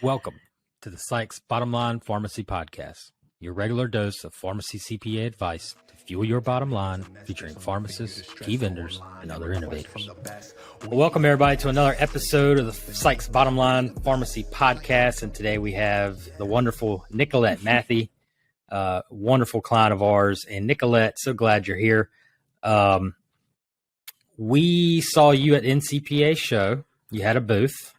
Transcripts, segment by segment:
Welcome to the Sykes Bottom Line Pharmacy Podcast, your regular dose of pharmacy CPA advice to fuel your bottom line, featuring pharmacists, key vendors, and other innovators. Well, welcome everybody to another episode of the Sykes Bottom Line Pharmacy Podcast, and today we have the wonderful Nicolette Mathey, wonderful client of ours. And Nicolette, so glad you're here. We saw you at NCPA show. You had a booth.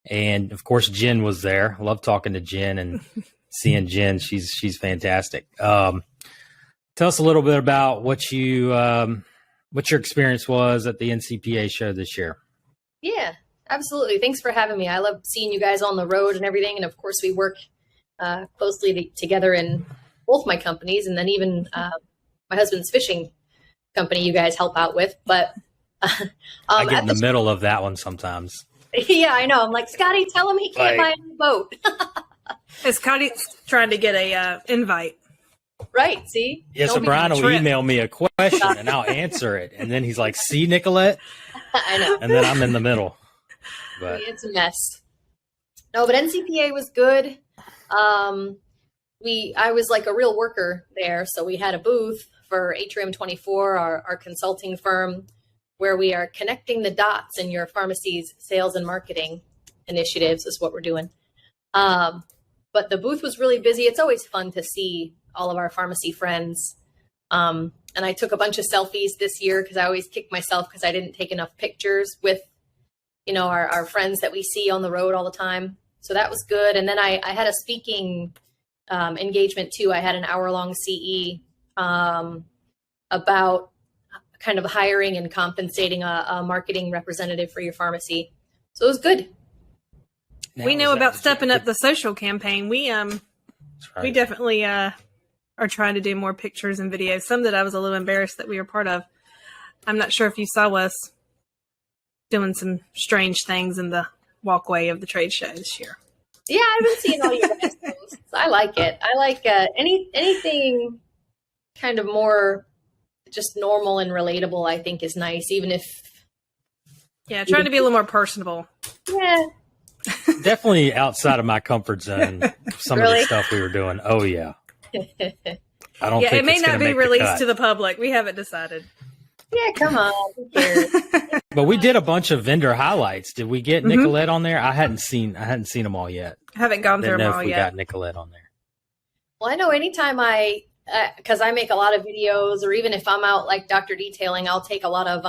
And of course, Jen was there. I love talking to Jen and seeing Jen. She's fantastic. Tell us a little bit about what your experience was at the NCPA show this year. Yeah, absolutely. Thanks for having me. I love seeing you guys on the road and everything. And of course, we work closely together in both my companies, and then even my husband's fishing company you guys help out with. But I get in the middle of that one sometimes. Yeah, I know. I'm like, Scotty, tell him he can't buy a new boat. Is Scotty trying to get a invite? Right, see? Yeah, so Brian will email me a question and I'll answer it. And then he's like, see, Nicolette? I know. And then I'm in the middle. But it's a mess. No, but NCPA was good. I was like a real worker there. So we had a booth for Atrium 24, our consulting firm, where we are connecting the dots in your pharmacy's sales and marketing initiatives is what we're doing. But the booth was really busy. It's always fun to see all of our pharmacy friends. And I took a bunch of selfies this year because I always kick myself because I didn't take enough pictures with, our friends that we see on the road all the time. So that was good. And then I had a speaking engagement too. I had an hour-long CE about kind of hiring and compensating a marketing representative for your pharmacy. So it was good. Now, we know about stepping up the social campaign. We definitely are trying to do more pictures and videos. Some that I was a little embarrassed that we were part of. I'm not sure if you saw us doing some strange things in the walkway of the trade show this year. Yeah, I've been seeing all your guys' posts. I like it. I like anything kind of more just normal and relatable, I think, is nice, even if... Yeah, trying to be a little more personable. Yeah. Definitely outside of my comfort zone, some of the stuff we were doing. Oh, yeah. I don't think it may not be released to the the public. We haven't decided. Yeah, come on. Who cares? But we did a bunch of vendor highlights. Did we get Nicolette on there? I hadn't seen them all yet. I haven't gone through them all yet. We yet. got Nicolette on there. Well, I know anytime because I make a lot of videos, or even if I'm out like doctor detailing, I'll take a lot of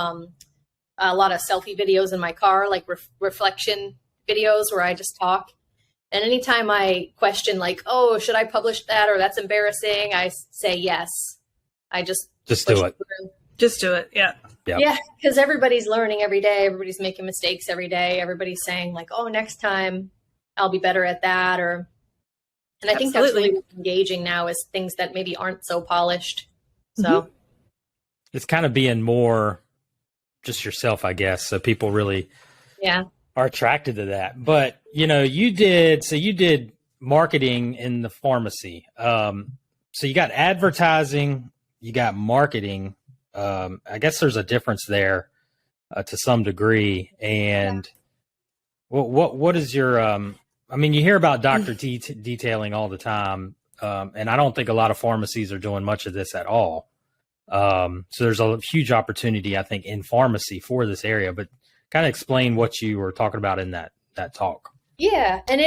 selfie videos in my car, like reflection videos where I just talk. And anytime I question like, oh, should I publish that, or that's embarrassing, I say yes. I just do it. Just do it. Yeah. Yep. Yeah. Because everybody's learning every day. Everybody's making mistakes every day. Everybody's saying like, oh, next time I'll be better at that. And I think that's really engaging now, is things that maybe aren't so polished. So it's kind of being more just yourself, I guess. So people really are attracted to that. But, you did marketing in the pharmacy. So you got advertising, you got marketing. I guess there's a difference there to some degree. And what is your, you hear about doctor detailing all the time. And I don't think a lot of pharmacies are doing much of this at all. So there's a huge opportunity, I think, in pharmacy for this area, but kind of explain what you were talking about in that talk. Yeah. And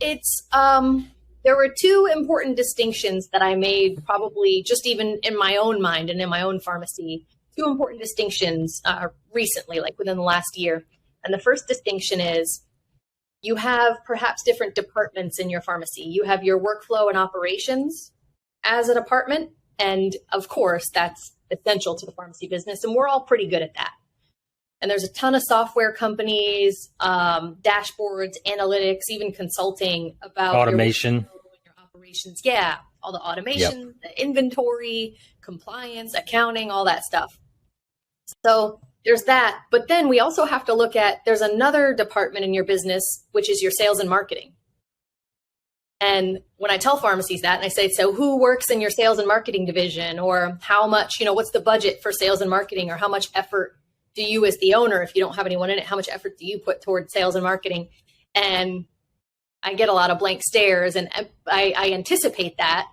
it's there were two important distinctions that I made, probably just even in my own mind and in my own pharmacy, two important distinctions recently, like within the last year. And the first distinction is you have perhaps different departments in your pharmacy. You have your workflow and operations as a department. And of course, that's essential to the pharmacy business. And we're all pretty good at that. And there's a ton of software companies, dashboards, analytics, even consulting about automation. Your operations. Yeah, all the automation, the inventory, compliance, accounting, all that stuff. So there's that. But then we also have to look at, there's another department in your business, which is your sales and marketing. And when I tell pharmacies that, and I say, so who works in your sales and marketing division, or how much, what's the budget for sales and marketing, or how much effort do you as the owner, if you don't have anyone in it, how much effort do you put towards sales and marketing? And I get a lot of blank stares, and I anticipate that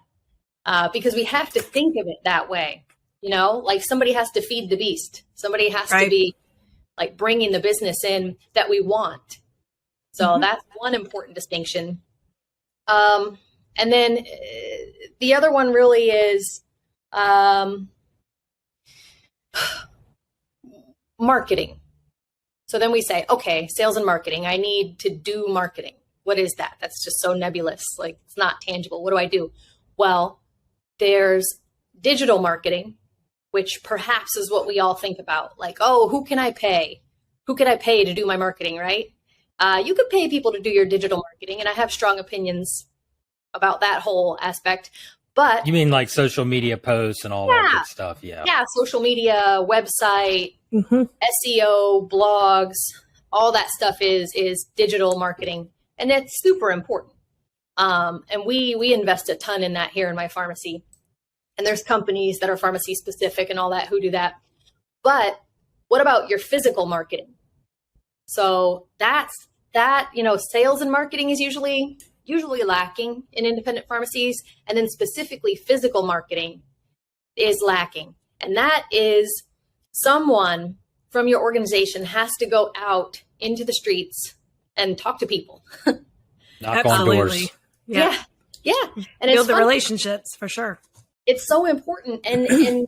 because we have to think of it that way. Like somebody has to feed the beast. Somebody has to be like bringing the business in that we want. So that's one important distinction. And then the other one really is marketing. So then we say, okay, sales and marketing. I need to do marketing. What is that? That's just so nebulous. Like, it's not tangible. What do I do? Well, there's digital marketing, which perhaps is what we all think about. Like, oh, who can I pay? Who can I pay to do my marketing, right? You could pay people to do your digital marketing, and I have strong opinions about that whole aspect. But you mean like social media posts and all that good stuff? Yeah. Yeah, social media, website, SEO, blogs, all that stuff is digital marketing, and it's super important. And we invest a ton in that here in my pharmacy. And there's companies that are pharmacy specific and all that who do that. But what about your physical marketing? So that's that, sales and marketing is usually lacking in independent pharmacies. And then specifically physical marketing is lacking. And that is someone from your organization has to go out into the streets and talk to people. Knock on doors. Yeah. And build the relationships for sure. It's so important. And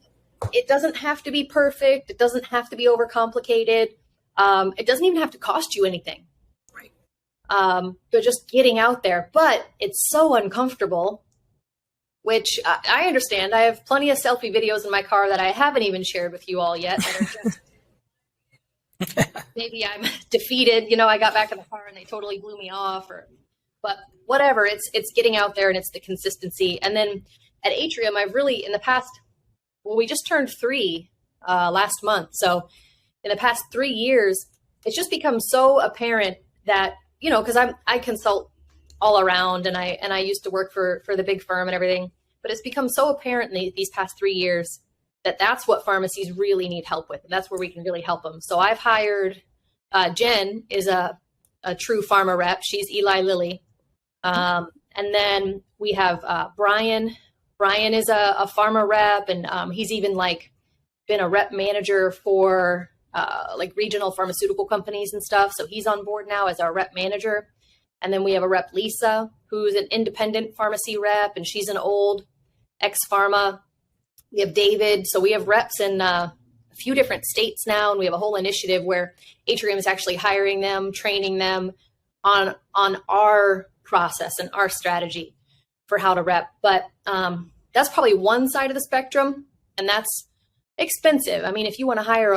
it doesn't have to be perfect. It doesn't have to be overcomplicated. It doesn't even have to cost you anything. Right. But just getting out there. But it's so uncomfortable, which I understand. I have plenty of selfie videos in my car that I haven't even shared with you all yet. That are just maybe I'm defeated. I got back in the car and they totally blew me off. But whatever. It's getting out there and it's the consistency. And then at Atrium, I've really in the past. Well, we just turned 3 last month. So in the past 3 years, it's just become so apparent that, because I consult all around and I used to work for the big firm and everything, but it's become so apparent in these past 3 years that that's what pharmacies really need help with. And that's where we can really help them. So I've hired, Jen is a true pharma rep. She's Eli Lilly. And then we have Brian. Brian is a pharma rep, and he's even been a rep manager for regional pharmaceutical companies and stuff. So he's on board now as our rep manager. And then we have a rep, Lisa, who's an independent pharmacy rep, and she's an old ex-pharma. We have David. So we have reps in a few different states now, and we have a whole initiative where Atrium is actually hiring them, training them on our process and our strategy for how to rep. But that's probably one side of the spectrum, and that's expensive. I mean, if you want to hire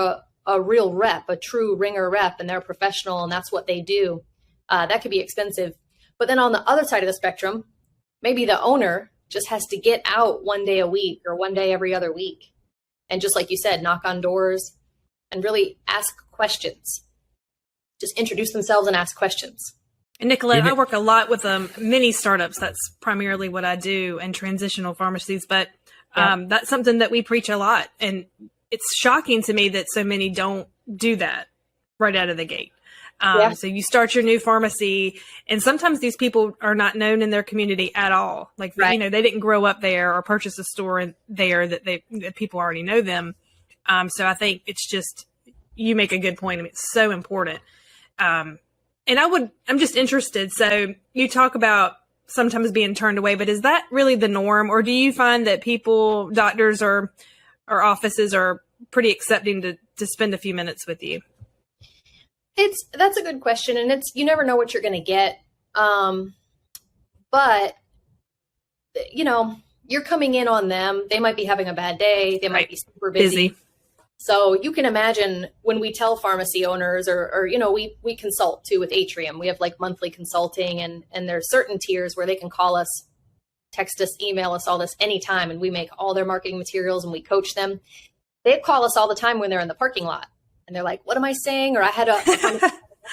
a real rep, a true ringer rep, and they're professional and that's what they do, that could be expensive. But then on the other side of the spectrum, maybe the owner just has to get out one day a week or one day every other week. And just like you said, knock on doors and really ask questions. Just introduce themselves and ask questions. And Nicolette, I work a lot with mini startups. That's primarily what I do, and transitional pharmacies. But that's something that we preach a lot. And it's shocking to me that so many don't do that right out of the gate. So you start your new pharmacy, and sometimes these people are not known in their community at all. Like, they didn't grow up there or purchase a store there that people already know them. So I think it's just, you make a good point. I mean, it's so important. And I'm just interested. So you talk about sometimes being turned away, but is that really the norm? Or do you find that people, doctors or offices are pretty accepting to spend a few minutes with you? That's a good question. And you never know what you're going to get. But you're coming in on them. They might be having a bad day. They might be super busy. So you can imagine when we tell pharmacy owners or we consult too with Atrium. We have monthly consulting and there's certain tiers where they can call us, text us, email us, all this anytime. And we make all their marketing materials and we coach them. They call us all the time when they're in the parking lot and they're like, what am I saying? Or I had a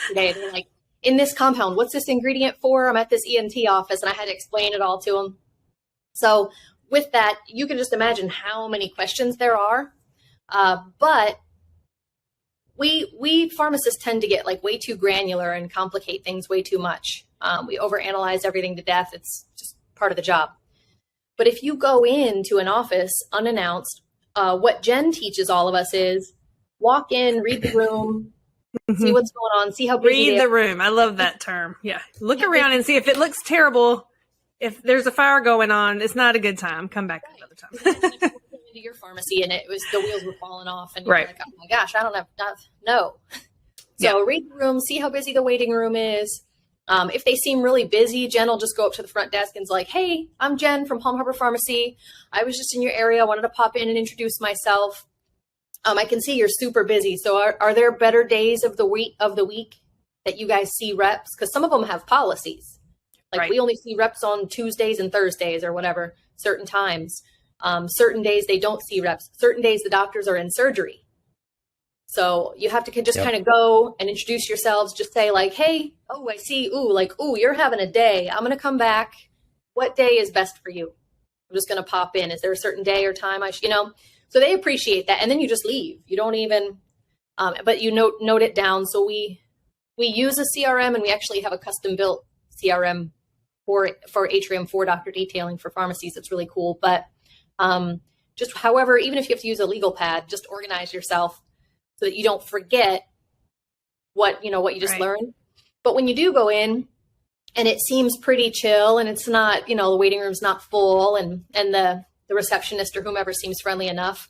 today. They're like, in this compound, what's this ingredient for? I'm at this ENT office and I had to explain it all to them. So with that, you can just imagine how many questions there are. But we pharmacists tend to get way too granular and complicate things way too much. We overanalyze everything to death. It's just part of the job. But if you go into an office unannounced, what Jen teaches all of us is walk in, read the room, see what's going on, see how busy read the room. I love that term. Yeah. Look around and see if it looks terrible. If there's a fire going on, it's not a good time. Come back another time. Into your pharmacy and the wheels were falling off and you're like, oh my gosh, I don't have no. So read the room, see how busy the waiting room is. If they seem really busy, Jen will just go up to the front desk and is like, hey, I'm Jen from Palm Harbor Pharmacy. I was just in your area. I wanted to pop in and introduce myself. I can see you're super busy. So are there better days of the week that you guys see reps? Because some of them have policies. Like we only see reps on Tuesdays and Thursdays or whatever, certain times. Certain days they don't see reps. Certain days the doctors are in surgery. So you have to just kind of go and introduce yourselves. Just say like, hey, oh, I see. Ooh, you're having a day. I'm going to come back. What day is best for you? I'm just going to pop in. Is there a certain day or time So they appreciate that. And then you just leave. You don't even, but you note it down. So we use a CRM and we actually have a custom built CRM for Atrium for doctor detailing for pharmacies. It's really cool. But just however, even if you have to use a legal pad, just organize yourself so that you don't forget what you just learned. But when you do go in and it seems pretty chill and it's not, the waiting room's not full and the receptionist or whomever seems friendly enough,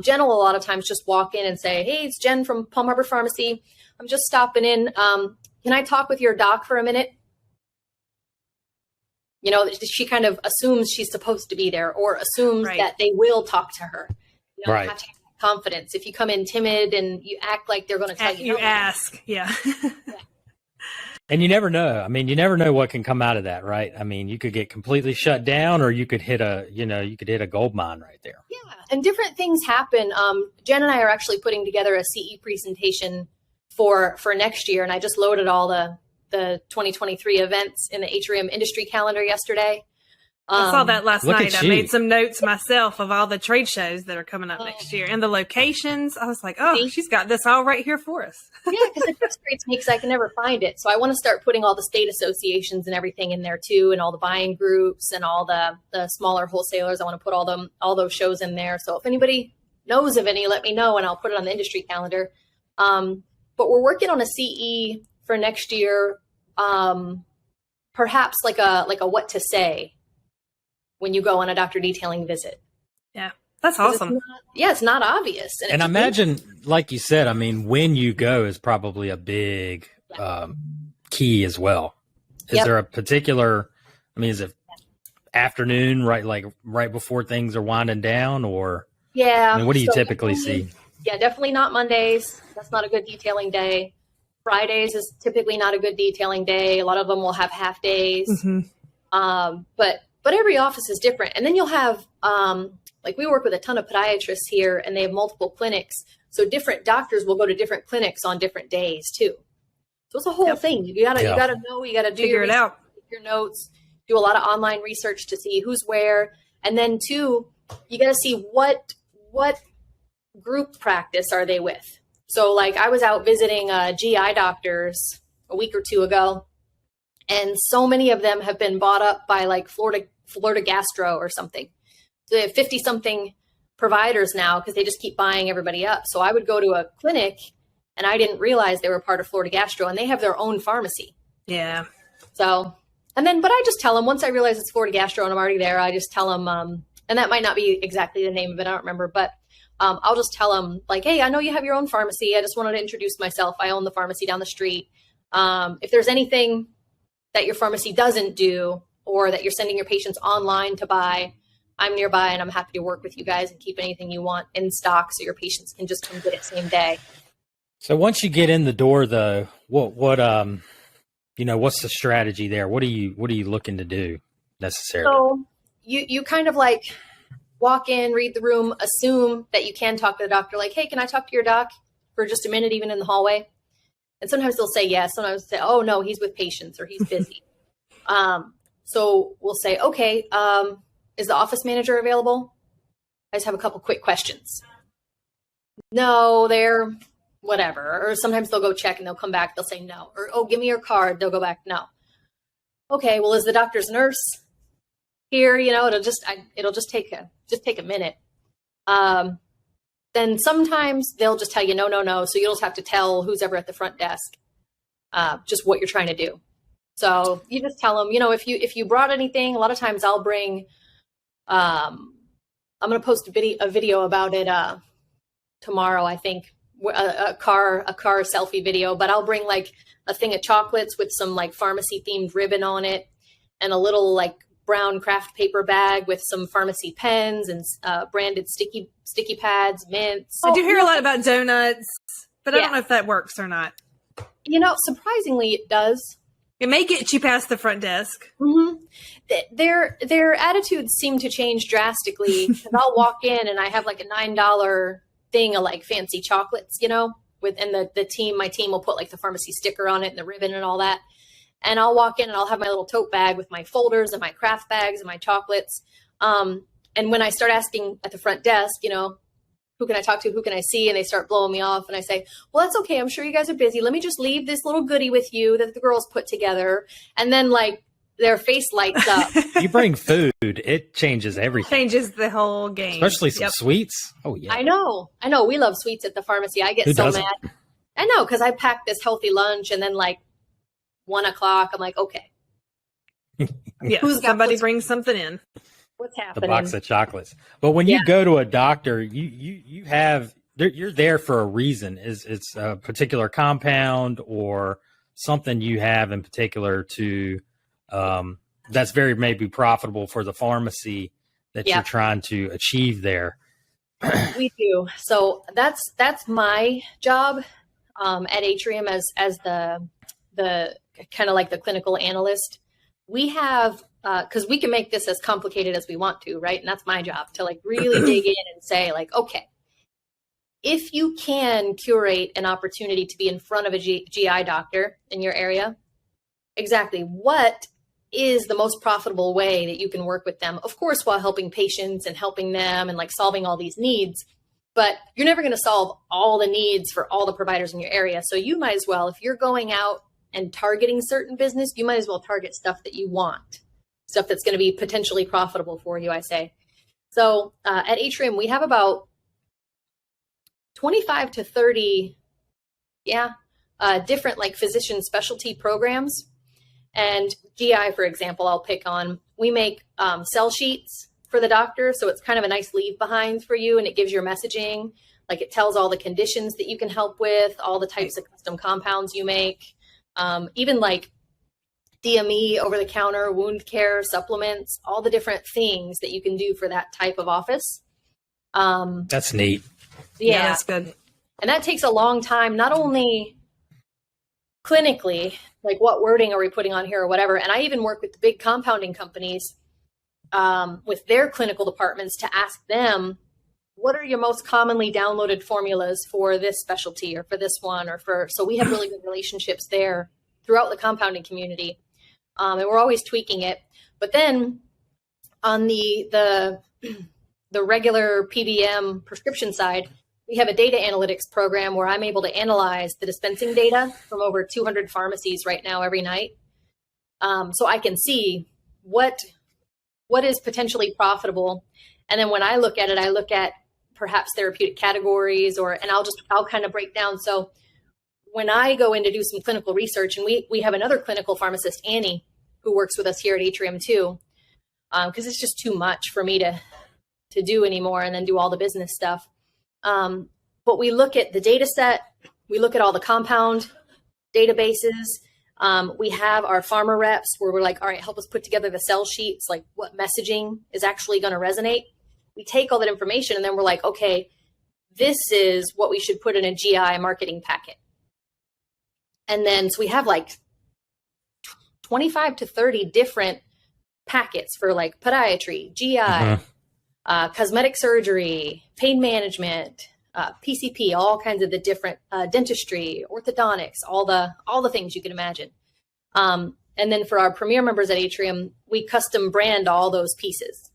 Jen will a lot of times just walk in and say, hey, it's Jen from Palm Harbor Pharmacy. I'm just stopping in. Can I talk with your doc for a minute? She kind of assumes she's supposed to be there or assumes that they will talk to her. You have to have confidence. If you come in timid and you act like they're going to tell you. You ask. Yeah. And you never know. I mean, you never know what can come out of that, right? I mean, you could get completely shut down or you could hit a gold mine right there. Yeah. And different things happen. Jen and I are actually putting together a CE presentation for next year. And I just loaded all the 2023 events in the Atrium industry calendar yesterday. I saw that last night. I made some notes myself of all the trade shows that are coming up next year and the locations. I was like, oh, she's got this all right here for us. Yeah, because it frustrates me because I can never find it. So I want to start putting all the state associations and everything in there too, and all the buying groups and all the smaller wholesalers. I want to put all those shows in there. So if anybody knows of any, let me know and I'll put it on the industry calendar. But we're working on a CE for next year, perhaps like a what to say when you go on a doctor detailing visit. Yeah, that's awesome. It's not obvious. And I imagine, like you said, I mean, when you go is probably a big key as well. Is there a particular, is it afternoon, right before things are winding down or? Yeah. What do you typically see? Yeah, definitely not Mondays. That's not a good detailing day. Fridays is typically not a good detailing day. A lot of them will have half days. Mm-hmm. But every office is different. And then you'll have, we work with a ton of podiatrists here and they have multiple clinics. So different doctors will go to different clinics on different days too. So it's a whole thing. You gotta know, you gotta do figure it out, your notes, do a lot of online research to see who's where. And then two, you gotta see what group practice are they with? So I was out visiting GI doctors a week or two ago, and so many of them have been bought up by Florida Gastro or something. So they have 50 something providers now because they just keep buying everybody up. So I would go to a clinic and I didn't realize they were part of Florida Gastro and they have their own pharmacy. Yeah. So, but I just tell them once I realize it's Florida Gastro and I'm already there, I just tell them, and that might not be exactly the name of it. I don't remember, but I'll just tell them hey, I know you have your own pharmacy. I just wanted to introduce myself. I own the pharmacy down the street. If there's anything that your pharmacy doesn't do or that you're sending your patients online to buy, I'm nearby and I'm happy to work with you guys and keep anything you want in stock so your patients can just come get it same day. So once you get in the door though, what's the strategy there? What are you looking to do necessarily? So you kind of walk in, read the room, assume that you can talk to the doctor. Hey, can I talk to your doc for just a minute, even in the hallway? And sometimes they'll say yes. Sometimes they'll say, oh no, he's with patients or he's busy. So we'll say, okay, is the office manager available? I just have a couple quick questions. No, they're whatever. Or sometimes they'll go check and they'll come back. They'll say no. Or, oh, give me your card. They'll go back. No. okay, well, is the doctor's nurse here? You know, it'll just take a minute. Then sometimes they'll just tell you, no. So you'll just have to tell who's ever at the front desk, just what you're trying to do. So you just tell them, if you brought anything, a lot of times I'll bring, I'm going to post a video about it, tomorrow, I think, a car selfie video, but I'll bring like a thing of chocolates with some like pharmacy themed ribbon on it and a little like brown craft paper bag with some pharmacy pens and branded sticky pads, mints. I do hear a lot about donuts, but I don't know if that works or not. Surprisingly, it does. It may get you past the front desk. Mm-hmm. Their attitudes seem to change drastically. Because I'll walk in and I have like a $9 thing of like fancy chocolates, and my team will put like the pharmacy sticker on it and the ribbon and all that. And I'll walk in and I'll have my little tote bag with my folders and my craft bags and my chocolates. And when I start asking at the front desk, who can I talk to? Who can I see? And they start blowing me off. And I say, well, that's okay. I'm sure you guys are busy. Let me just leave this little goodie with you that the girls put together. And then like their face lights up. You bring food, it changes everything. Changes the whole game. Especially some sweets. Oh, yeah. I know. We love sweets at the pharmacy. I get Who so doesn't? mad. I know, because I packed this healthy lunch and then like 1:00, I'm like, okay. Yeah, somebody brings something in. What's happening? The box of chocolates. But when you go to a doctor, you're there for a reason. It's a particular compound or something you have in particular to that's very maybe profitable for the pharmacy that you're trying to achieve there. We do. So that's my job at Atrium as the kind of like the clinical analyst. We have because we can make this as complicated as we want to, right? And that's my job to like really dig in and say like, okay, if you can curate an opportunity to be in front of a GI doctor in your area, exactly what is the most profitable way that you can work with them? Of course, while helping patients and helping them and like solving all these needs, but you're never going to solve all the needs for all the providers in your area. So you might as well, if you're going out and targeting certain business, you might as well target stuff that you want, stuff that's going to be potentially profitable for you, I say. So at Atrium, we have about 25 to 30, different like physician specialty programs. And GI, for example, I'll pick on, we make cell sheets for the doctor. So it's kind of a nice leave behind for you. And it gives your messaging, like it tells all the conditions that you can help with, all the types of custom compounds you make, even like DME, over the counter, wound care, supplements, all the different things that you can do for that type of office. That's neat. Yeah, that's good. And that takes a long time, not only clinically, like what wording are we putting on here or whatever. And I even work with the big compounding companies with their clinical departments to ask them, what are your most commonly downloaded formulas for this specialty or for this one so we have really good relationships there throughout the compounding community. And we're always tweaking it. But then on the regular PBM prescription side, we have a data analytics program where I'm able to analyze the dispensing data from over 200 pharmacies right now every night. So I can see what is potentially profitable. And then when I look at it, I look at perhaps therapeutic categories and I'll kind of break down. So when I go in to do some clinical research, and we have another clinical pharmacist, Annie, who works with us here at Atrium too, because it's just too much for me to do anymore and then do all the business stuff. But we look at the data set, we look at all the compound databases. We have our pharma reps where we're like, all right, help us put together the sell sheets, like what messaging is actually going to resonate. We take all that information and then we're like, okay, this is what we should put in a GI marketing packet. And then, so we have like 25 to 30 different packets for like podiatry, GI, cosmetic surgery, pain management, PCP, all kinds of the different dentistry, orthodontics, all the things you can imagine. And then for our premier members at Atrium, we custom brand all those pieces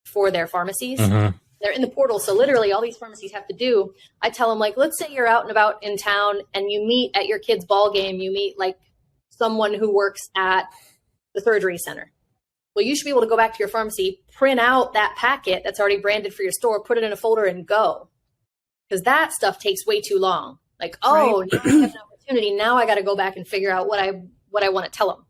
for their pharmacies. They're in the portal. So literally all these pharmacies have to do, I tell them like, let's say you're out and about in town and you meet at your kid's ball game, you meet like someone who works at the surgery center. Well, you should be able to go back to your pharmacy, print out that packet that's already branded for your store, put it in a folder and go. Because that stuff takes way too long. Like, oh, now I have an opportunity. Now I got to go back and figure out what I want to tell them.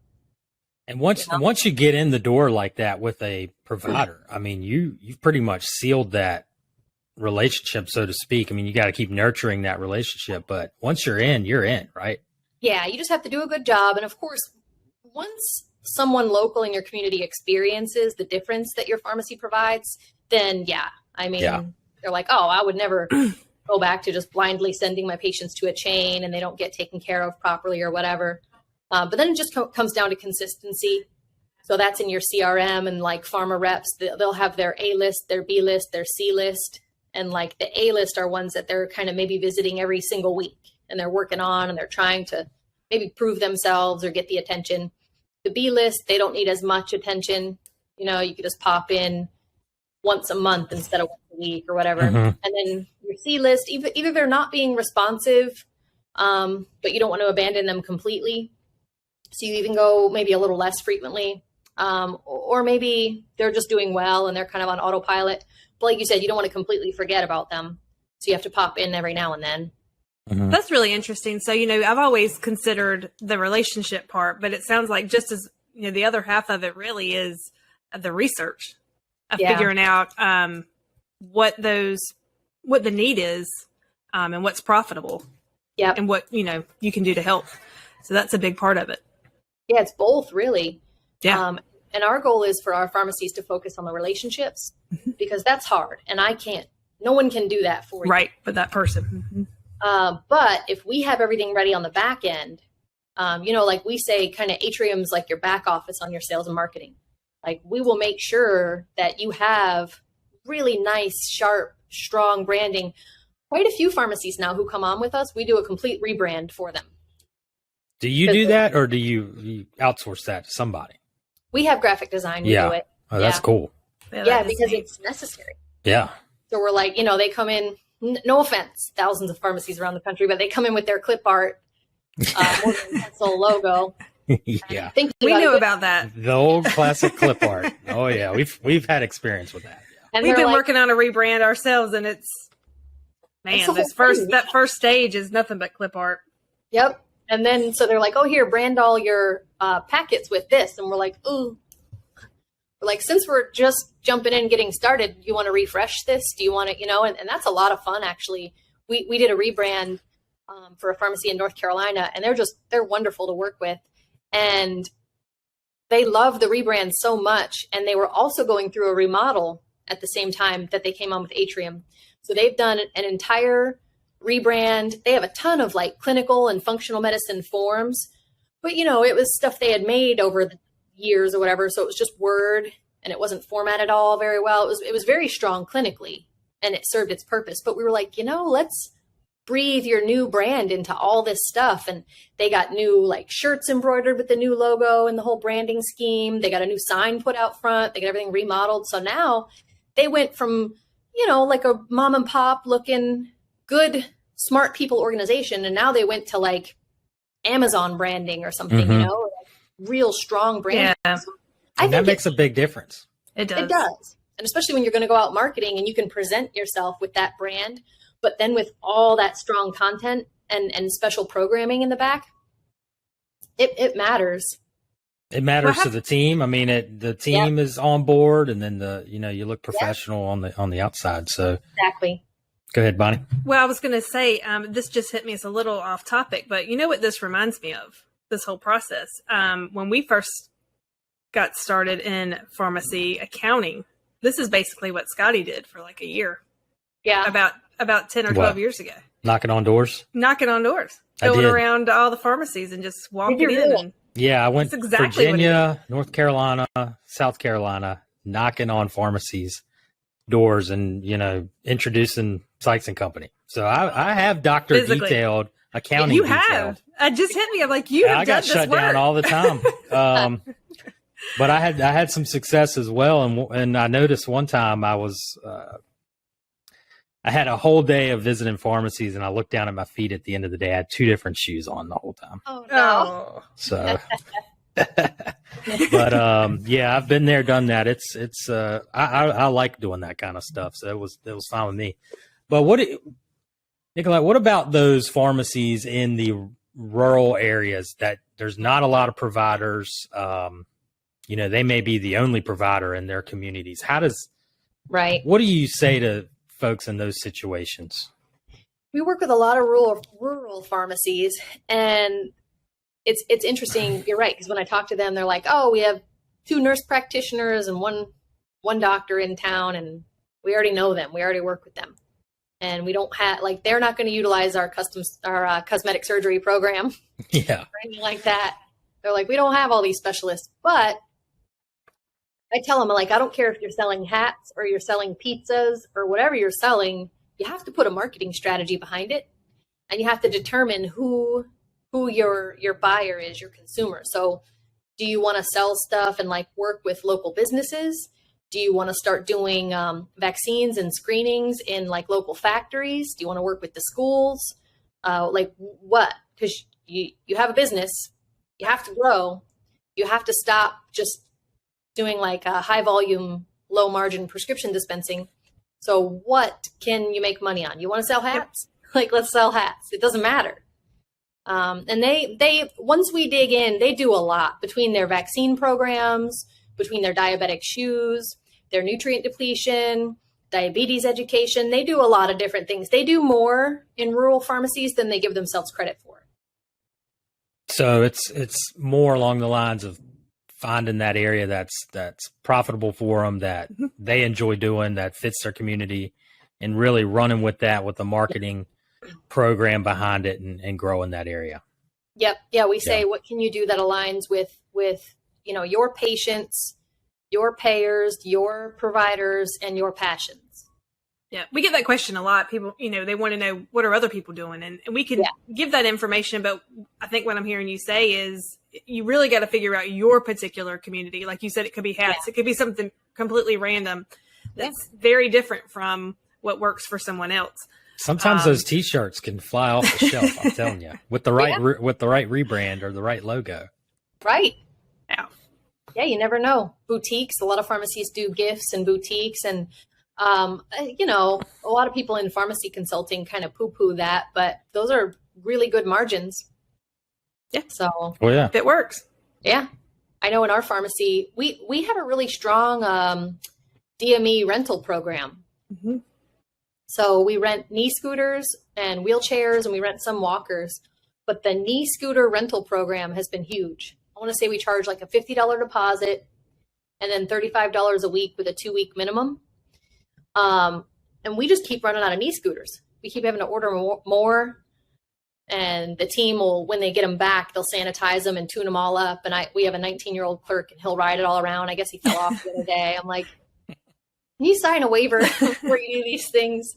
And once you get in the door like that with a provider, I mean, you've pretty much sealed that relationship, so to speak. I mean, you got to keep nurturing that relationship, but once you're in, right? Yeah, you just have to do a good job. And of course, once someone local in your community experiences the difference that your pharmacy provides, then they're like, oh, I would never go back to just blindly sending my patients to a chain and they don't get taken care of properly or whatever. But then it just comes down to consistency. So that's in your CRM, and like pharma reps, they'll have their A list, their B list, their C list. And like the A list are ones that they're kind of maybe visiting every single week and they're working on and they're trying to maybe prove themselves or get the attention. The B list, they don't need as much attention. You know, you could just pop in once a month instead of once a week or whatever. Mm-hmm. And then your C list, either they're not being responsive, but you don't want to abandon them completely. So you even go maybe a little less frequently, or maybe they're just doing well and they're kind of on autopilot. But like you said, you don't want to completely forget about them. So you have to pop in every now and then. Mm-hmm. That's really interesting. So, you know, I've always considered the relationship part, but it sounds like just as, you know, the other half of it really is the research of figuring out what the need is and what's profitable and what, you know, you can do to help. So that's a big part of it. Yeah, it's both really. Yeah. And our goal is for our pharmacies to focus on the relationships because that's hard. And no one can do that for you. Right. But that person. Mm-hmm. But if we have everything ready on the back end, you know, like we say, kind of Atrium's like your back office on your sales and marketing. Like we will make sure that you have really nice, sharp, strong branding. Quite a few pharmacies now who come on with us, we do a complete rebrand for them. Do you do that, or do you outsource that to somebody? We have graphic design. We do it. Oh, that's cool. Yeah, because it's necessary. Yeah. So we're like, you know, they come in, no offense, thousands of pharmacies around the country, but they come in with their clip art, more than pencil logo. Yeah. We knew about that. The old classic clip art. Oh yeah. We've had experience with that. Yeah. And we've been working on a rebrand ourselves, and that first stage is nothing but clip art. Yep. And then, so they're like, oh, here, brand all your packets with this. And we're like, ooh. We're like, since we're just jumping in, getting started, you want to refresh this? Do you want to, you know, and that's a lot of fun, actually. We did a rebrand for a pharmacy in North Carolina, and they're wonderful to work with. And they love the rebrand so much. And they were also going through a remodel at the same time that they came on with Atrium. So they've done an entire rebrand. They have a ton of like clinical and functional medicine forms, but you know, it was stuff they had made over the years or whatever. So it was just Word and it wasn't formatted all very well. It was very strong clinically and it served its purpose, but we were like, you know, let's breathe your new brand into all this stuff. And they got new like shirts embroidered with the new logo and the whole branding scheme. They got a new sign put out front. They got everything remodeled. So now they went from, you know, like a mom and pop looking good, smart people organization. And now they went to like Amazon branding or something, you know, like real strong branding. Yeah. So I think that makes a big difference. It does. It does. And especially when you're going to go out marketing and you can present yourself with that brand, but then with all that strong content and special programming in the back, it matters. It matters to the team. I mean, the team is on board, and then you look professional on the outside. So exactly. Go ahead, Bonnie. Well, I was going to say, this just hit me as a little off topic, but you know what this reminds me of, this whole process? When we first got started in pharmacy accounting, this is basically what Scotty did for like a year. Yeah. About 10 or 12 years ago. Knocking on doors? Knocking on doors. Going around all the pharmacies and just walking in. Yeah, I went to Virginia, North Carolina, South Carolina, knocking on pharmacies' doors and, you know, introducing Sykes Company. So I have doctor detailed, accounting you detailed. Have. It just hit me. I'm like, you have I got shut down all the time. But I had some success as well. And I noticed one time I had a whole day of visiting pharmacies, and I looked down at my feet at the end of the day. I had 2 different shoes on the whole time. Oh, no. So But yeah, I've been there, done that. It's I like doing that kind of stuff. So it was fine with me. But Nicolette, what about those pharmacies in the rural areas that there's not a lot of providers? They may be the only provider in their communities. What do you say to folks in those situations? We work with a lot of rural pharmacies, and it's interesting. You're right, because when I talk to them, they're like, "Oh, we have 2 nurse practitioners and one doctor in town, and we already know them. We already work with them, and we don't have they're not going to utilize our cosmetic surgery program, yeah, or anything like that." They're like, "We don't have all these specialists," but I tell them, I don't care if you're selling hats or you're selling pizzas or whatever you're selling. You have to put a marketing strategy behind it, and you have to determine who your buyer is, your consumer. So do you want to sell stuff and work with local businesses? Do you want to start doing vaccines and screenings in local factories? Do you want to work with the schools? What? Because you have a business, you have to grow. You have to stop just doing a high volume, low margin prescription dispensing. So what can you make money on? You want to sell hats? Let's sell hats. It doesn't matter. And they once we dig in, they do a lot between their vaccine programs, between their diabetic shoes, their nutrient depletion, diabetes education. They do a lot of different things. They do more in rural pharmacies than they give themselves credit for. So it's more along the lines of finding that area that's profitable for them, that they enjoy doing, that fits their community, and really running with that with the marketing program behind it and growing that area. Yep. Yeah. We say, what can you do that aligns with your patients, your payers, your providers, and your passions? Yeah. We get that question a lot. People, they want to know, what are other people doing? And we can give that information. But I think what I'm hearing you say is you really got to figure out your particular community. Like you said, it could be hats. It could be something completely random that's very different from what works for someone else. Sometimes those T-shirts can fly off the shelf. I'm telling you, with the right rebrand or the right logo. Right. Yeah. Yeah. You never know. Boutiques. A lot of pharmacies do gifts and boutiques, and a lot of people in pharmacy consulting kind of poo-poo that, but those are really good margins. Yeah. So if it works. Yeah. I know in our pharmacy, we have a really strong DME rental program. Mm-hmm. So we rent knee scooters and wheelchairs, and we rent some walkers, but the knee scooter rental program has been huge. I want to say we charge a $50 deposit and then $35 a week with a 2-week minimum. And we just keep running out of knee scooters. We keep having to order more. And the team will, when they get them back, they'll sanitize them and tune them all up. And we have a 19-year-old clerk, and he'll ride it all around. I guess he fell off the other day. I'm like, can you sign a waiver before you do these things?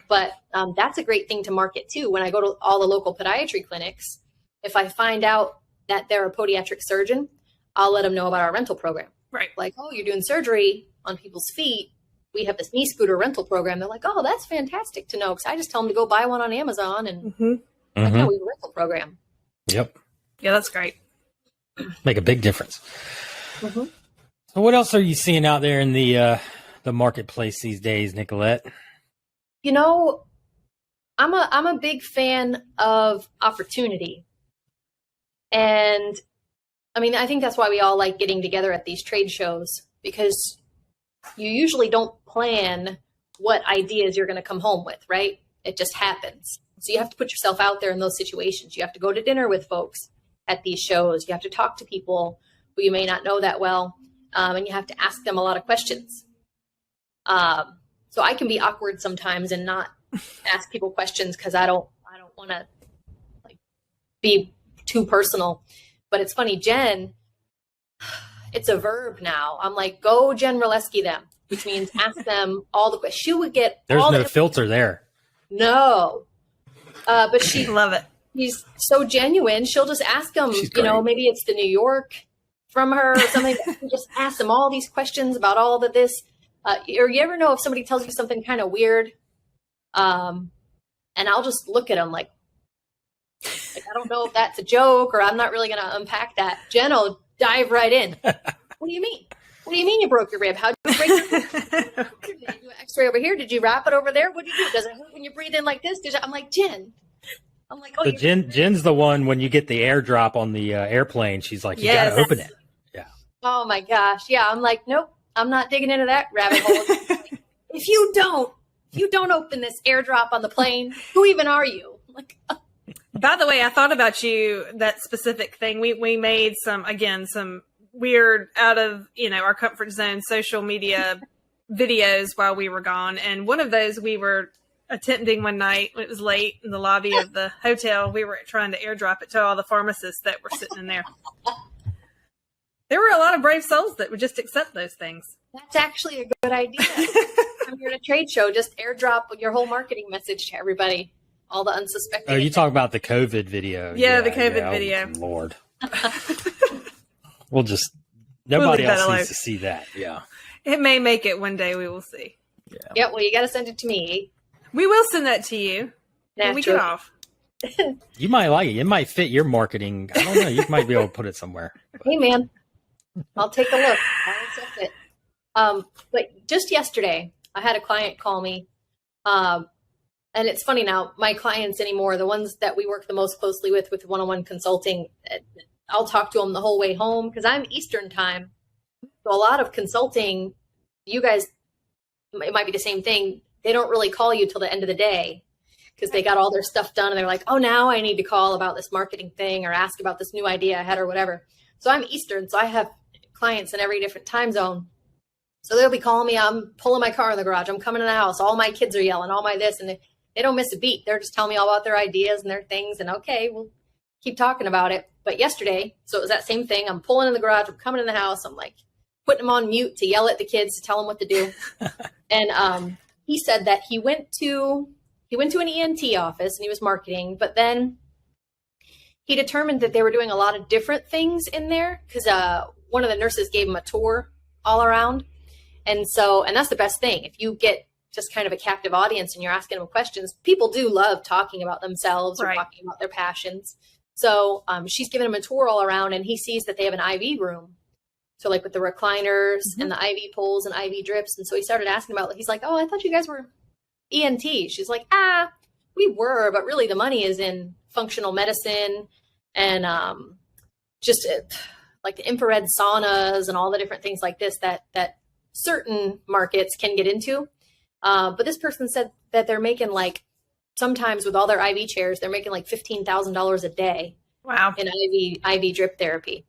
But that's a great thing to market too. When I go to all the local podiatry clinics, if I find out that they're a podiatric surgeon, I'll let them know about our rental program. Right. Oh, you're doing surgery on people's feet. We have this knee scooter rental program. They're like, oh, that's fantastic to know. Because I just tell them to go buy one on Amazon, and that's how we have a rental program. Yep. Yeah, that's great. Make a big difference. So what else are you seeing out there in the marketplace these days, Nicolette? I'm a big fan of opportunity. And I think that's why we all like getting together at these trade shows, because you usually don't plan what ideas you're going to come home with, right? It just happens. So you have to put yourself out there in those situations. You have to go to dinner with folks at these shows. You have to talk to people who you may not know that well. And you have to ask them a lot of questions. So I can be awkward sometimes and not ask people questions because I don't want to be too personal. But it's funny, Jen, it's a verb now. I'm like, go Generaleschi them, which means ask them all the questions. She would get There's no filter there. No. But she love it. She's so genuine. She'll just ask them, maybe it's the New York from her or something. Just ask them all these questions about all of this. Or you ever know if somebody tells you something kind of weird, and I'll just look at them like I don't know if that's a joke or I'm not really going to unpack that. Jen will dive right in. What do you mean? What do you mean you broke your rib? How'd you break your rib? Did you do an x-ray over here? Did you wrap it over there? What did you do? Does it hurt when you breathe in like this? I'm like, Jen. I'm like, oh, Jen's the one when you get the airdrop on the airplane. She's like, you got to open it. Yeah. Oh my gosh. Yeah. I'm like, nope, I'm not digging into that rabbit hole. If you don't open this airdrop on the plane, who even are you? Like, by the way, I thought about you, that specific thing. We made some weird out of, our comfort zone social media videos while we were gone. And one of those we were attempting one night when it was late in the lobby of the hotel. We were trying to airdrop it to all the pharmacists that were sitting in there. There were a lot of brave souls that would just accept those things. That's actually a good idea. When you're at a trade show, just airdrop your whole marketing message to everybody, all the unsuspecting. Oh, you talk about the COVID video. Yeah, the COVID video. Oh, Lord. Nobody else needs to see that. Yeah. It may make it one day. We will see. Yeah. Well, you got to send it to me. We will send that to you when we get off. You might like it. It might fit your marketing. I don't know. You might be able to put it somewhere. Hey, man. I'll take a look. I'll accept it. But just yesterday, I had a client call me. And it's funny now, my clients anymore, the ones that we work the most closely with one-on-one consulting, I'll talk to them the whole way home because I'm Eastern time. So a lot of consulting, you guys, it might be the same thing. They don't really call you till the end of the day because they got all their stuff done and they're like, oh, now I need to call about this marketing thing or ask about this new idea I had or whatever. So I'm Eastern. So I have clients in every different time zone. So they'll be calling me. I'm pulling my car in the garage. I'm coming in the house. All my kids are yelling, all my this. And they don't miss a beat. They're just telling me all about their ideas and their things. And okay, we'll keep talking about it. But yesterday, so it was that same thing. I'm pulling in the garage. I'm coming in the house. I'm like putting them on mute to yell at the kids, to tell them what to do. And he said that he went to an ENT office and he was marketing, but then he determined that they were doing a lot of different things in there because one of the nurses gave him a tour all around. And that's the best thing. If you get just kind of a captive audience and you're asking them questions, people do love talking about themselves or talking about their passions. So she's giving him a tour all around and he sees that they have an IV room. So like with the recliners and the IV poles and IV drips. And so he started asking about, he's like, oh, I thought you guys were ENT. She's like, we were, but really the money is in functional medicine and just like the infrared saunas and all the different things like this that certain markets can get into. But this person said that they're making like, sometimes with all their IV chairs, they're making like $15,000 a day. Wow. In IV drip therapy.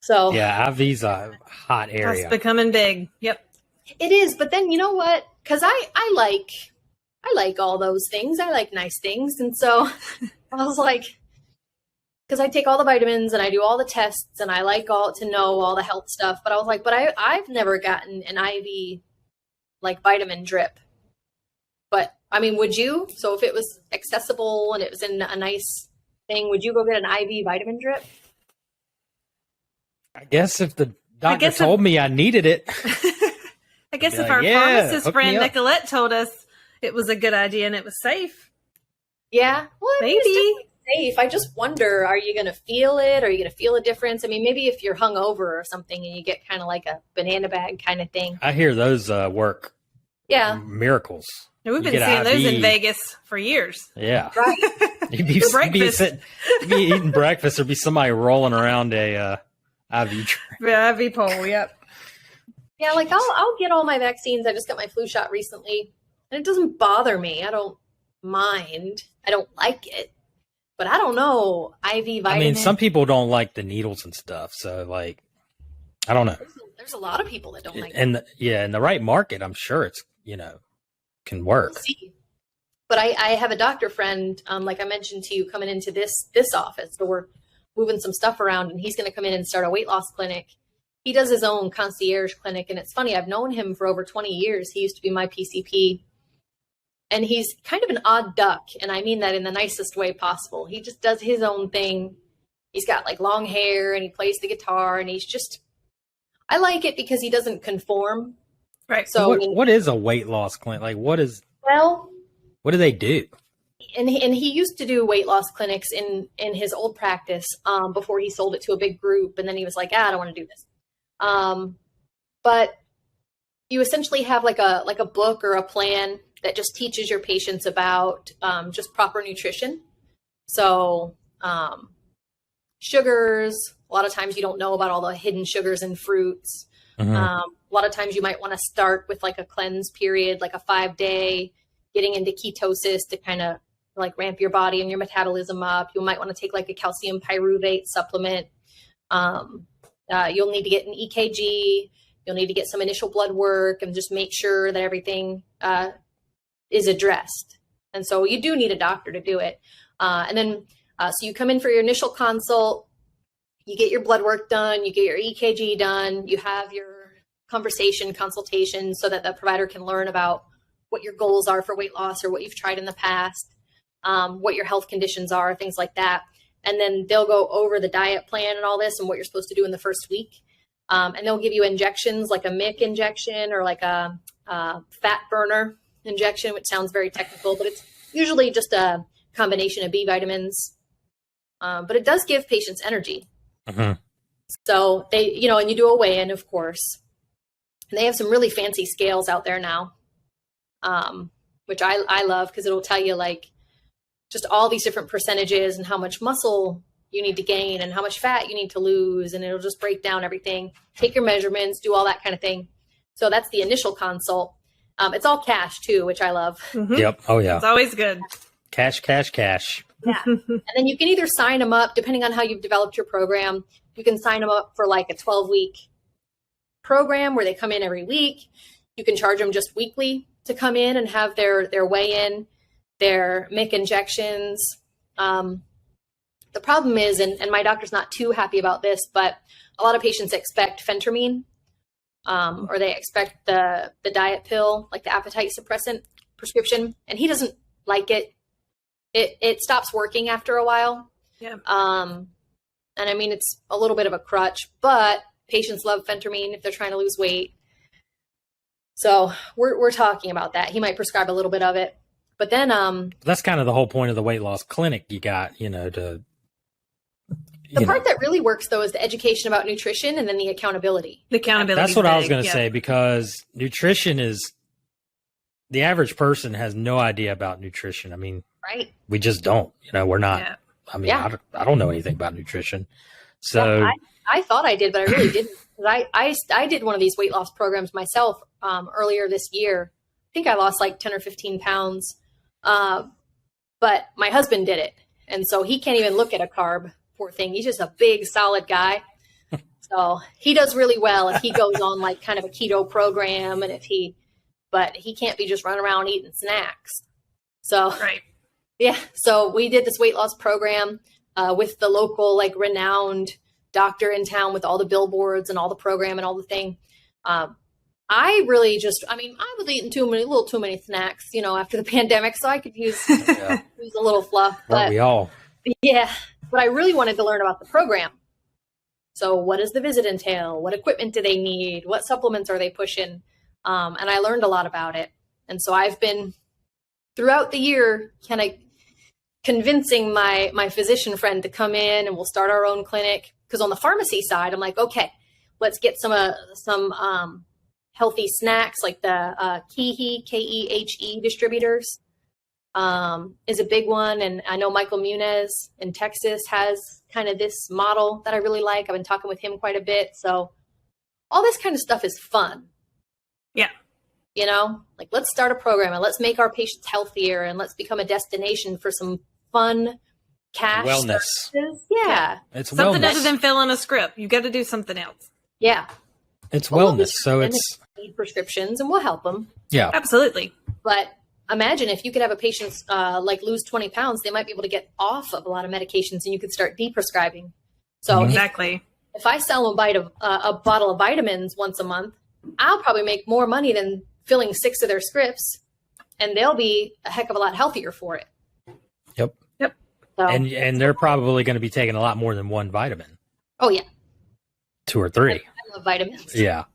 So yeah, IV's a hot area. That's becoming big. Yep. It is. But then you know what? Because I like all those things. I like nice things. And so I was like, because I take all the vitamins and I do all the tests and I like to know all the health stuff. But I was like, but I've never gotten an IV like vitamin drip. But I mean, would you? So if it was accessible and it was in a nice thing, would you go get an IV vitamin drip? I guess if the doctor told me I needed it. I guess if our pharmacist friend Nicolette told us it was a good idea and it was safe. Yeah. Well, maybe. It's safe. I just wonder, are you going to feel it? Are you going to feel a difference? I mean, maybe if you're hungover or something and you get kind of like a banana bag kind of thing. I hear those work. Yeah. Miracles. And we've been seeing those in Vegas for years. Yeah. Right. You'd be eating breakfast. There'd be somebody rolling around a IV IV pole. Yep. Yeah, like I'll get all my vaccines. I just got my flu shot recently, and it doesn't bother me. I don't mind. I don't like it, but I don't know IV vitamin. I mean, some people don't like the needles and stuff. So, like, I don't know. There's a lot of people that don't like it. In the right market, I'm sure it's can work. We'll see. But I have a doctor friend, like I mentioned to you, coming into this office. So we're moving some stuff around, and he's going to come in and start a weight loss clinic. He does his own concierge clinic, and it's funny. I've known him for over 20 years. He used to be my PCP, and he's kind of an odd duck, and I mean that in the nicest way possible. He just does his own thing. He's got like long hair, and he plays the guitar, and I like it because he doesn't conform. Right. So what is a weight loss clinic? Like, what do they do? and he used to do weight loss clinics in his old practice before he sold it to a big group. And then he was like, I don't want to do this. But you essentially have like a book or a plan that just teaches your patients about just proper nutrition. So sugars, a lot of times you don't know about all the hidden sugars in fruits. Mm-hmm. A lot of times you might want to start with like a cleanse period, like a 5-day, getting into ketosis to kind of like ramp your body and your metabolism up. You might want to take like a calcium pyruvate supplement. You'll need to get an EKG. You'll need to get some initial blood work and just make sure that everything is addressed. And so you do need a doctor to do it. And then, so you come in for your initial consult, you get your blood work done, you get your EKG done, you have your consultation so that the provider can learn about what your goals are for weight loss or what you've tried in the past, what your health conditions are, things like that. And then they'll go over the diet plan and all this and what you're supposed to do in the first week. And they'll give you injections like a MIC injection or like a fat burner injection, which sounds very technical, but it's usually just a combination of B vitamins. But it does give patients energy. Mm-hmm. So they, and you do a weigh-in, of course. And they have some really fancy scales out there now, which I love because it'll tell you like just all these different percentages and how much muscle you need to gain and how much fat you need to lose. And it'll just break down everything, take your measurements, do all that kind of thing. So that's the initial consult. It's all cash too, which I love. Mm-hmm. Yep. Oh yeah. It's always good. Cash. Yeah. And then you can either sign them up, depending on how you've developed your program, you can sign them up for like a 12-week program where they come in every week. You can charge them just weekly to come in and have their weigh-in, their MIC injections. The problem is, and my doctor's not too happy about this, but a lot of patients expect phentermine, or they expect the diet pill, like the appetite suppressant prescription, and he doesn't like it. It stops working after a while. Yeah. And I mean, it's a little bit of a crutch, but patients love phentermine if they're trying to lose weight. So we're talking about that. He might prescribe a little bit of it, but then that's kind of the whole point of the weight loss clinic. You got, the part that really works though is the education about nutrition and then the accountability. That's what I was going to say, because nutrition is, the average person has no idea about nutrition. I mean, right. We just don't, we're not, yeah. I mean, yeah. I don't know anything about nutrition. So yeah, I thought I did, but I really didn't. I did one of these weight loss programs myself earlier this year. I think I lost like 10 or 15 pounds. But my husband did it. And so he can't even look at a carb, poor thing. He's just a big, solid guy. So he does really well if he goes on like kind of a keto program but he can't be just running around eating snacks. So, right. Yeah. So we did this weight loss program with the local, like renowned doctor in town with all the billboards and all the program and all the thing. I really I was eating a little too many snacks, after the pandemic. So I could use a little fluff. But we all. Yeah. But I really wanted to learn about the program. So what does the visit entail? What equipment do they need? What supplements are they pushing? And I learned a lot about it. And so I've been throughout the year kind of convincing my physician friend to come in and we'll start our own clinic. Because on the pharmacy side, I'm like, okay, let's get some healthy snacks like the KEHE distributors is a big one. And I know Michael Muniz in Texas has kind of this model that I really like. I've been talking with him quite a bit. So all this kind of stuff is fun. Yeah. Like let's start a program and let's make our patients healthier and let's become a destination for some fun cash wellness. Services. Yeah. It's something wellness. Other than filling a script. You got to do something else. Yeah. It's wellness. So it's need prescriptions and we'll help them. Yeah, absolutely. But imagine if you could have a patient like lose 20 pounds, they might be able to get off of a lot of medications and you could start deprescribing. So exactly. If I sell them a bottle of vitamins once a month, I'll probably make more money than filling 6 of their scripts, and they'll be a heck of a lot healthier for it. Yep. So, and they're probably going to be taking a lot more than one vitamin. Oh yeah. 2 or 3. I love vitamins. Yeah.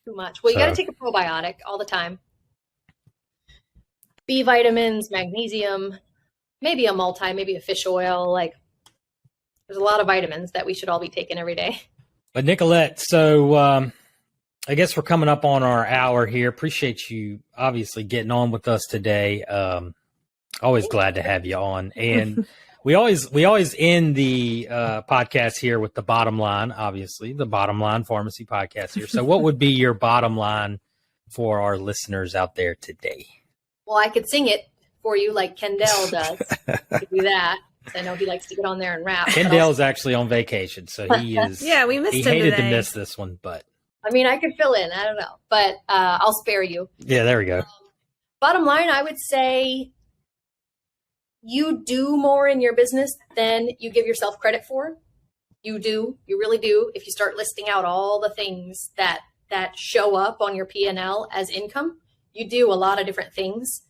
Too much. Well, you got to take a probiotic all the time. B vitamins, magnesium, maybe maybe a fish oil. Like there's a lot of vitamins that we should all be taking every day. But Nicolette, so I guess we're coming up on our hour here. Appreciate you obviously getting on with us today. Always glad to have you on. And we always end the podcast here with the bottom line, obviously, the Bottom Line Pharmacy podcast here. So what would be your bottom line for our listeners out there today? Well, I could sing it for you like Kendall does. I could do that. I know he likes to get on there and rap. Kendall's actually on vacation, so he is. Yeah, we missed him He hated today. to miss this one, but. I mean, I could fill in. I don't know, but I'll spare you. Yeah, there we go. Bottom line, I would say you do more in your business than you give yourself credit for. You do. You really do. If you start listing out all the things that show up on your P&L as income, you do a lot of different things.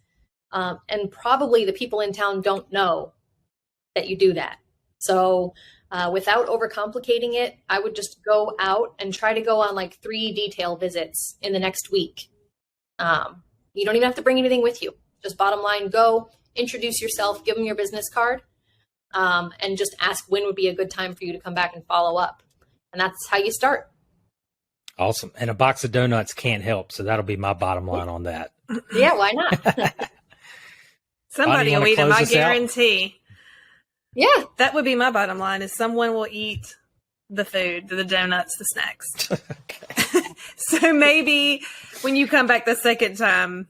And probably the people in town don't know that you do that. So without overcomplicating it, I would just go out and try to go on like 3 detail visits in the next week. You don't even have to bring anything with you. Just bottom line, go introduce yourself, give them your business card, and just ask when would be a good time for you to come back and follow up. And that's how you start. Awesome. And a box of donuts can't help. So that'll be my bottom line on that. Yeah, why not? Somebody will eat them, I guarantee. Yeah. That would be my bottom line, is someone will eat the food, the donuts, the snacks. So maybe when you come back the second time,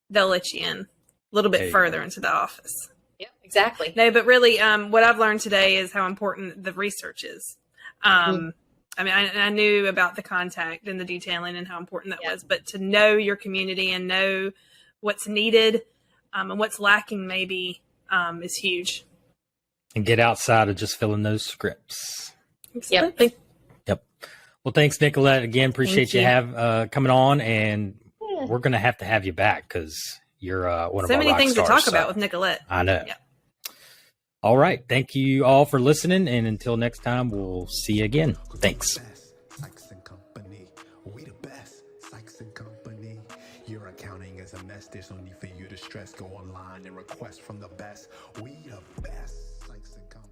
they'll let you in a little bit further into the office. Yeah, exactly. No, but really, what I've learned today is how important the research is. I mean, I knew about the contact and the detailing and how important that was, but to know your community and know what's needed and what's lacking maybe is huge. And get outside of just filling those scripts. Absolutely. Yep. Well, thanks, Nicolette. Again, appreciate you coming on, and we're going to have you back because you're one of our rock stars. So many things to talk about with Nicolette. I know. Yeah. All right. Thank you all for listening, and until next time, we'll see you again. Thanks. Sykes Company. We the best. Sykes Company. Your accounting is a mess. There's no need for you to stress. Go online and request from the best. We the best. Sykes Company.